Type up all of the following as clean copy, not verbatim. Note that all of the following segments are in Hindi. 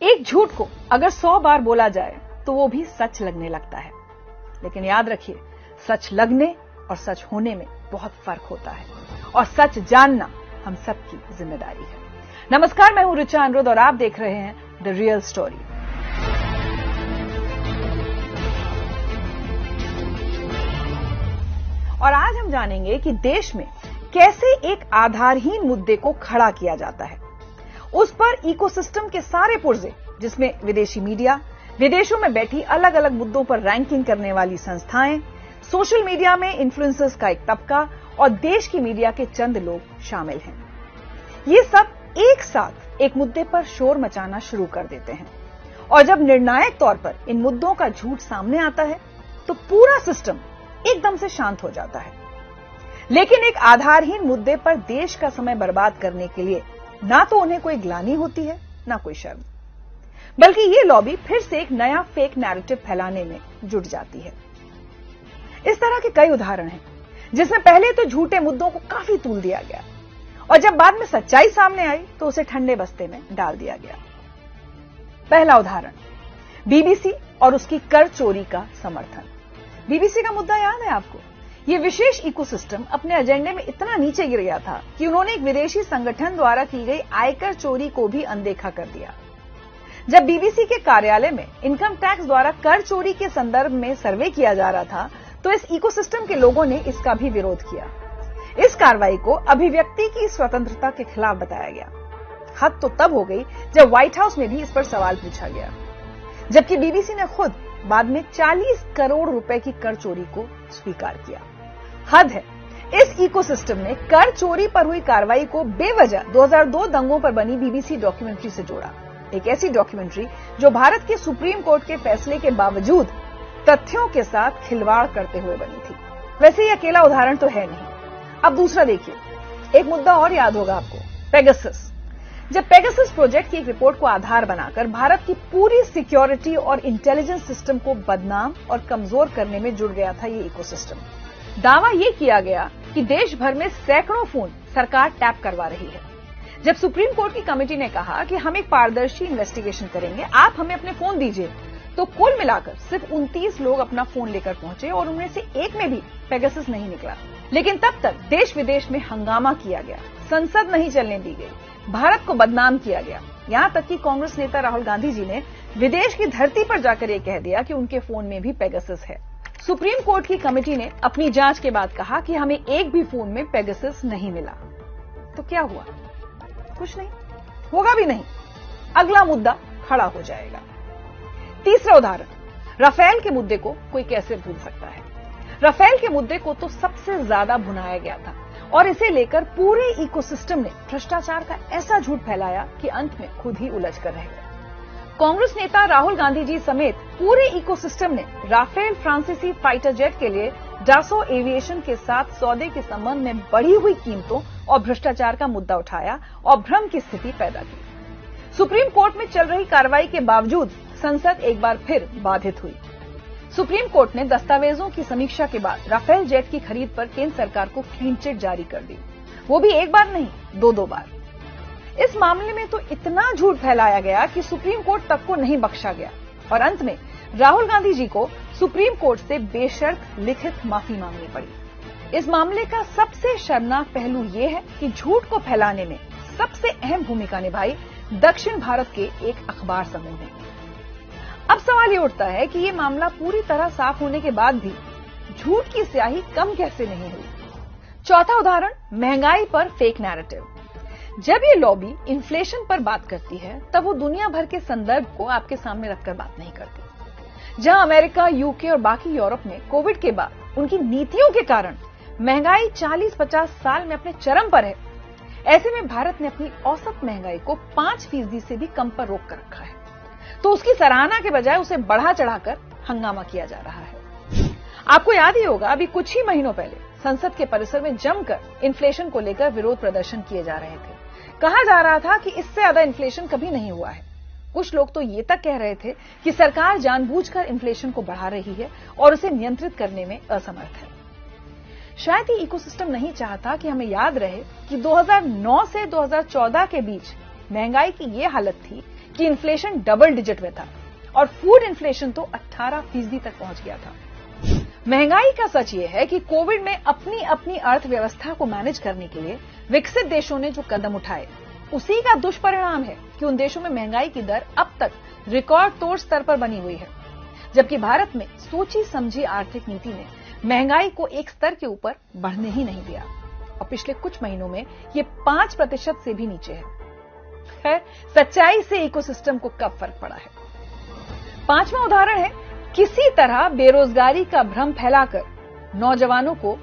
एक झूठ को अगर 100 बार बोला जाए तो वो भी सच लगने लगता है, लेकिन याद रखिए, सच लगने और सच होने में बहुत फर्क होता है और सच जानना हम सबकी जिम्मेदारी है। नमस्कार, मैं हूं ऋचा अनिरुद्ध और आप देख रहे हैं द रियल स्टोरी। और आज हम जानेंगे कि देश में कैसे एक आधारहीन मुद्दे को खड़ा किया जाता है। उस पर इकोसिस्टम के सारे पुर्जे, जिसमें विदेशी मीडिया, विदेशों में बैठी अलग अलग मुद्दों पर रैंकिंग करने वाली संस्थाएं, सोशल मीडिया में इन्फ्लुएंसर्स का एक तबका और देश की मीडिया के चंद लोग शामिल हैं। ये सब एक साथ एक मुद्दे पर शोर मचाना शुरू कर देते हैं और जब निर्णायक तौर पर इन मुद्दों का झूठ सामने आता है तो पूरा सिस्टम एकदम से शांत हो जाता है। लेकिन एक आधारहीन मुद्दे पर देश का समय बर्बाद करने के लिए ना तो उन्हें कोई ग्लानि होती है, ना कोई शर्म, बल्कि ये लॉबी फिर से एक नया फेक नैरेटिव फैलाने में जुट जाती है। इस तरह के कई उदाहरण हैं, जिसमें पहले तो झूठे मुद्दों को काफी तूल दिया गया और जब बाद में सच्चाई सामने आई तो उसे ठंडे बस्ते में डाल दिया गया। पहला उदाहरण, बीबीसी और उसकी कर चोरी का समर्थन। बीबीसी का मुद्दा याद है आपको? ये विशेष इकोसिस्टम अपने एजेंडे में इतना नीचे गिर गया था कि उन्होंने एक विदेशी संगठन द्वारा की गई आयकर चोरी को भी अनदेखा कर दिया। जब बीबीसी के कार्यालय में इनकम टैक्स द्वारा कर चोरी के संदर्भ में सर्वे किया जा रहा था तो इस इकोसिस्टम के लोगों ने इसका भी विरोध किया। इस कार्रवाई को अभिव्यक्ति की स्वतंत्रता के खिलाफ बताया गया। हद तो तब हो गई जब व्हाइट हाउस में भी इस पर सवाल पूछा गया, जबकि बीबीसी ने खुद बाद में 40 करोड़ रुपए की कर चोरी को स्वीकार किया। हद है, इस इकोसिस्टम ने कर चोरी पर हुई कार्रवाई को बेवजह 2002 दंगों पर बनी बीबीसी डॉक्यूमेंट्री से जोड़ा। एक ऐसी डॉक्यूमेंट्री जो भारत के सुप्रीम कोर्ट के फैसले के बावजूद तथ्यों के साथ खिलवाड़ करते हुए बनी थी। वैसे ये अकेला उदाहरण तो है नहीं। अब दूसरा देखिए, एक मुद्दा और याद होगा आपको, पेगासस। जब पेगासस प्रोजेक्ट की एक रिपोर्ट को आधार बनाकर भारत की पूरी सिक्योरिटी और इंटेलिजेंस सिस्टम को बदनाम और कमजोर करने में जुड़ गया था ये इकोसिस्टम। दावा यह किया गया कि देश भर में सैकड़ों फोन सरकार टैप करवा रही है। जब सुप्रीम कोर्ट की कमेटी ने कहा कि हम एक पारदर्शी इन्वेस्टिगेशन करेंगे, आप हमें अपने फोन दीजिए, तो कुल मिलाकर सिर्फ 29 लोग अपना फोन लेकर पहुंचे और उनमें से एक में भी पेगासस नहीं निकला। लेकिन तब तक देश विदेश में हंगामा किया गया, संसद नहीं चलने दी गई, भारत को बदनाम किया गया। यहां तक कि कांग्रेस नेता राहुल गांधी जी ने विदेश की धरती पर जाकर यह कह दिया कि उनके फोन में भी पेगासस है। सुप्रीम कोर्ट की कमेटी ने अपनी जांच के बाद कहा कि हमें एक भी फोन में पेगासस नहीं मिला। तो क्या हुआ? कुछ नहीं, होगा भी नहीं। अगला मुद्दा खड़ा हो जाएगा। तीसरा उदाहरण, राफेल के मुद्दे को कोई कैसे भूल सकता है? राफेल के मुद्दे को तो सबसे ज्यादा भुनाया गया था और इसे लेकर पूरे इकोसिस्टम ने भ्रष्टाचार का ऐसा झूठ फैलाया कि अंत में खुद ही उलझ कर रह गए। कांग्रेस नेता राहुल गांधी जी समेत पूरे इकोसिस्टम ने राफेल फ्रांसीसी फाइटर जेट के लिए डासो एविएशन के साथ सौदे के संबंध में बढ़ी हुई कीमतों और भ्रष्टाचार का मुद्दा उठाया और भ्रम की स्थिति पैदा की। सुप्रीम कोर्ट में चल रही कार्रवाई के बावजूद संसद एक बार फिर बाधित हुई। सुप्रीम कोर्ट ने दस्तावेजों की समीक्षा के बाद राफेल जेट की खरीद पर केंद्र सरकार को क्लीन चिट जारी कर दी, वो भी एक बार नहीं, दो बार। इस मामले में तो इतना झूठ फैलाया गया कि सुप्रीम कोर्ट तक को नहीं बख्शा गया और अंत में राहुल गांधी जी को सुप्रीम कोर्ट से बेशर्त लिखित माफी मांगनी पड़ी। इस मामले का सबसे शर्मनाक पहलू यह है कि झूठ को फैलाने में सबसे अहम भूमिका निभाई दक्षिण भारत के एक अखबार समूह ने। अब सवाल ये उठता है कि ये मामला पूरी तरह साफ होने के बाद भी झूठ की स्याही कम कैसे नहीं हुई? चौथा उदाहरण, महंगाई पर फेक नैरेटिव। जब ये लॉबी इन्फ्लेशन पर बात करती है तब वो दुनिया भर के संदर्भ को आपके सामने रखकर बात नहीं करती। जहां अमेरिका, यूके और बाकी यूरोप में कोविड के बाद उनकी नीतियों के कारण महंगाई 40-50 साल में अपने चरम पर है, ऐसे में भारत ने अपनी औसत महंगाई को 5% से भी कम पर रोक कर रखा है। तो उसकी सराहना के बजाय उसे बढ़ा चढ़ाकर हंगामा किया जा रहा है। आपको याद ही होगा, अभी कुछ ही महीनों पहले संसद के परिसर में जमकर इन्फ्लेशन को लेकर विरोध प्रदर्शन किए जा रहे थे। कहा जा रहा था कि इससे ज्यादा इन्फ्लेशन कभी नहीं हुआ है। कुछ लोग तो ये तक कह रहे थे कि सरकार जानबूझकर इन्फ्लेशन को बढ़ा रही है और उसे नियंत्रित करने में असमर्थ है। शायद ये इकोसिस्टम नहीं चाहता कि हमें याद रहे कि 2009 से 2014 के बीच महंगाई की ये हालत थी कि इन्फ्लेशन डबल डिजिट में था और फूड इन्फ्लेशन तो 18% तक पहुंच गया था। महंगाई का सच ये है कि कोविड में अपनी अपनी अर्थव्यवस्था को मैनेज करने के लिए विकसित देशों ने जो कदम उठाए, उसी का दुष्परिणाम है कि उन देशों में महंगाई की दर अब तक रिकॉर्ड तोड़ स्तर पर बनी हुई है, जबकि भारत में सोची समझी आर्थिक नीति ने महंगाई को एक स्तर के ऊपर बढ़ने ही नहीं दिया और पिछले कुछ महीनों में ये 5% से भी नीचे है। खैर, सच्चाई से इकोसिस्टम को कब फर्क पड़ा है। 5वां उदाहरण है, किसी तरह बेरोजगारी का भ्रम फैलाकर नौजवानों को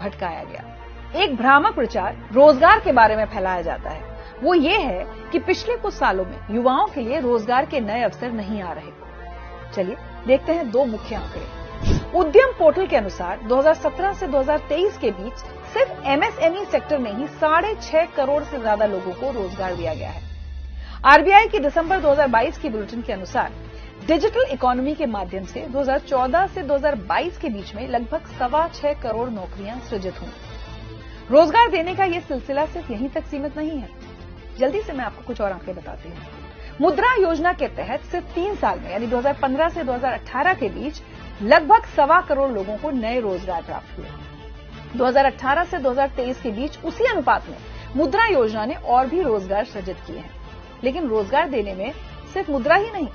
भटकाया गया। एक भ्रामक प्रचार रोजगार के बारे में फैलाया जाता है, वो ये है कि पिछले कुछ सालों में युवाओं के लिए रोजगार के नए अवसर नहीं आ रहे। चलिए देखते हैं 2 मुख्य आंकड़े। उद्यम पोर्टल के अनुसार 2017 से 2023 के बीच सिर्फ एमएसएमई सेक्टर में ही 6.5 करोड़ से ज्यादा लोगों को रोजगार दिया गया है। आरबीआई की दिसंबर 2022 की बुलेटिन के अनुसार डिजिटल इकोनॉमी के माध्यम से 2014 से 2022 के बीच में लगभग 6.25 करोड़ नौकरियां सृजित हुई। रोजगार देने का यह सिलसिला सिर्फ यहीं तक सीमित नहीं है। जल्दी से मैं आपको कुछ और आंकड़े बताती हूं। मुद्रा योजना के तहत सिर्फ 3 साल में यानी 2015 से 2018 के बीच लगभग 1.25 करोड़ लोगों को नए रोजगार प्राप्त हुए। 2018 से 2023 के बीच उसी अनुपात में मुद्रा योजना ने और भी रोजगार सृजित किए हैं। लेकिन रोजगार देने में सिर्फ मुद्रा ही नहीं,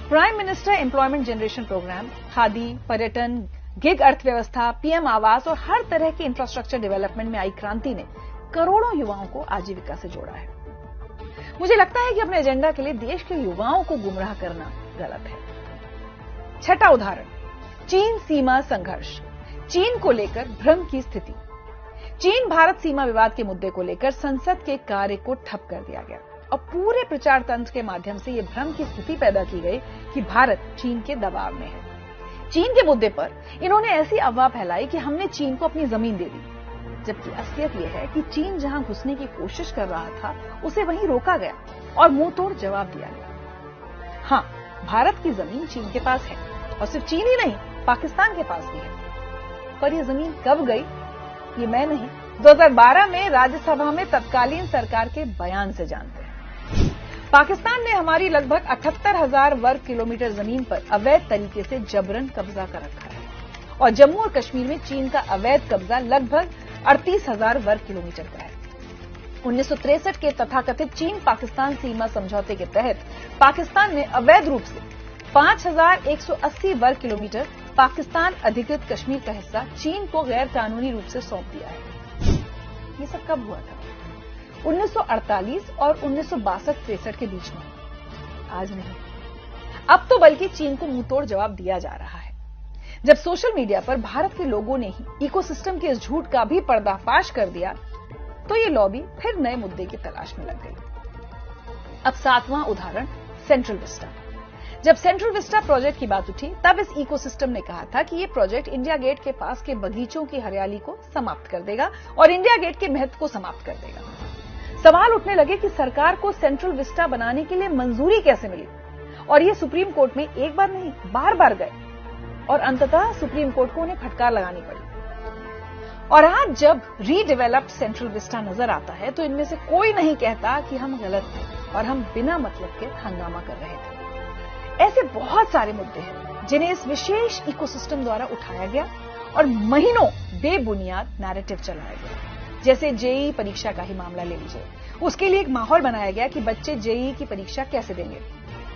prime minister employment generation programme, khadi, पर्यटन, गिग अर्थव्यवस्था, पीएम आवास और हर तरह के इंफ्रास्ट्रक्चर डेवलपमेंट में आई क्रांति ने करोड़ों युवाओं को आजीविका से जोड़ा है। मुझे लगता है कि अपने एजेंडा के लिए देश के युवाओं को गुमराह करना गलत है। 6वां उदाहरण, चीन सीमा संघर्ष। चीन को लेकर भ्रम की स्थिति। चीन भारत सीमा विवाद के मुद्दे को लेकर संसद के कार्य को ठप कर दिया गया और पूरे प्रचार तंत्र के माध्यम से यह भ्रम की स्थिति पैदा की गई कि भारत चीन के दबाव में है। चीन के मुद्दे पर इन्होंने ऐसी अफवाह फैलाई कि हमने चीन को अपनी जमीन दे दी, जबकि असलियत यह है कि चीन जहां घुसने की कोशिश कर रहा था उसे वहीं रोका गया और मुंहतोड़ जवाब दिया गया। हां, भारत की जमीन चीन के पास है और सिर्फ चीन ही नहीं, पाकिस्तान के पास भी है। पर यह जमीन कब गई, ये मैं नहीं, 2012 में राज्यसभा में तत्कालीन सरकार के बयान से जानते हैं। पाकिस्तान ने हमारी लगभग 78,000 वर्ग किलोमीटर जमीन पर अवैध तरीके से जबरन कब्जा कर रखा है और जम्मू और कश्मीर में चीन का अवैध कब्जा लगभग 38,000 वर्ग किलोमीटर का है। 1963 के तथाकथित चीन पाकिस्तान सीमा समझौते के तहत पाकिस्तान ने अवैध रूप से 5,180 वर्ग किलोमीटर पाकिस्तान अधिकृत कश्मीर का हिस्सा चीन को गैर कानूनी रूप से सौंप दिया है। ये सब कब हुआ था? 1948 और 1962-63 के बीच में, आज नहीं। अब तो बल्कि चीन को मुंहतोड़ जवाब दिया जा रहा है। जब सोशल मीडिया पर भारत के लोगों ने ही इकोसिस्टम के इस झूठ का भी पर्दाफाश कर दिया, तो ये लॉबी फिर नए मुद्दे की तलाश में लग गई। अब 7वां उदाहरण, सेंट्रल विस्टा। जब सेंट्रल विस्टा प्रोजेक्ट की बात उठी, तब इस इकोसिस्टम ने कहा था कि ये प्रोजेक्ट इंडिया गेट के पास के बगीचों की हरियाली को समाप्त कर देगा और इंडिया गेट के महत्व को समाप्त कर देगा। सवाल उठने लगे कि सरकार को सेंट्रल विस्टा बनाने के लिए मंजूरी कैसे मिली, और ये सुप्रीम कोर्ट में एक बार नहीं, बार बार गए और अंततः सुप्रीम कोर्ट को उन्हें फटकार लगानी पड़ी। और आज जब रीडेवलप्ड सेंट्रल विस्टा नजर आता है, तो इनमें से कोई नहीं कहता कि हम गलत थे और हम बिना मतलब के हंगामा कर रहे थे। ऐसे बहुत सारे मुद्दे हैं जिन्हें इस विशेष इकोसिस्टम द्वारा उठाया गया और महीनों बेबुनियाद नैरेटिव चलाया गया। जैसे जेईई परीक्षा का ही मामला ले लीजिए, उसके लिए एक माहौल बनाया गया कि बच्चे जेईई की परीक्षा कैसे देंगे।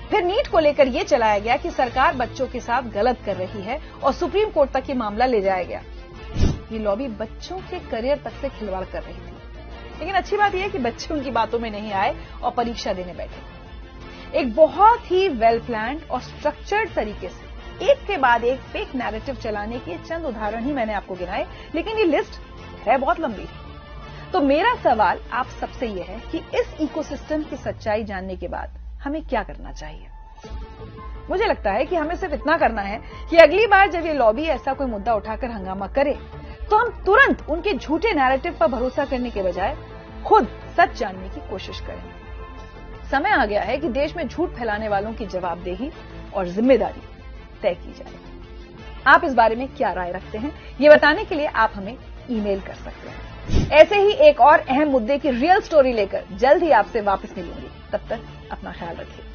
फिर नीट को लेकर यह चलाया गया कि सरकार बच्चों के साथ गलत कर रही है और सुप्रीम कोर्ट तक ये मामला ले जाया गया। ये लॉबी बच्चों के करियर तक से खिलवाड़ कर रही थी। लेकिन अच्छी बात यह है कि बच्चे उनकी बातों में नहीं आए और परीक्षा देने बैठे। एक बहुत ही वेल प्लान्ड और स्ट्रक्चर्ड तरीके से एक के बाद एक फेक नैरेटिव चलाने के चंद उदाहरण ही मैंने आपको गिनाए, लेकिन ये लिस्ट है बहुत लंबी। तो मेरा सवाल आप सबसे यह है कि इस इकोसिस्टम की सच्चाई जानने के बाद हमें क्या करना चाहिए। मुझे लगता है कि हमें सिर्फ इतना करना है कि अगली बार जब ये लॉबी ऐसा कोई मुद्दा उठाकर हंगामा करे, तो हम तुरंत उनके झूठे नैरेटिव पर भरोसा करने के बजाय खुद सच जानने की कोशिश करें। समय आ गया है कि देश में झूठ फैलाने वालों की जवाबदेही और जिम्मेदारी तय की जाए। आप इस बारे में क्या राय रखते हैं, ये बताने के लिए आप हमें ईमेल कर सकते हैं। ऐसे ही एक और अहम मुद्दे की रियल स्टोरी लेकर जल्द ही आपसे वापस मिलूंगी। तब तक अपना ख्याल रखिए।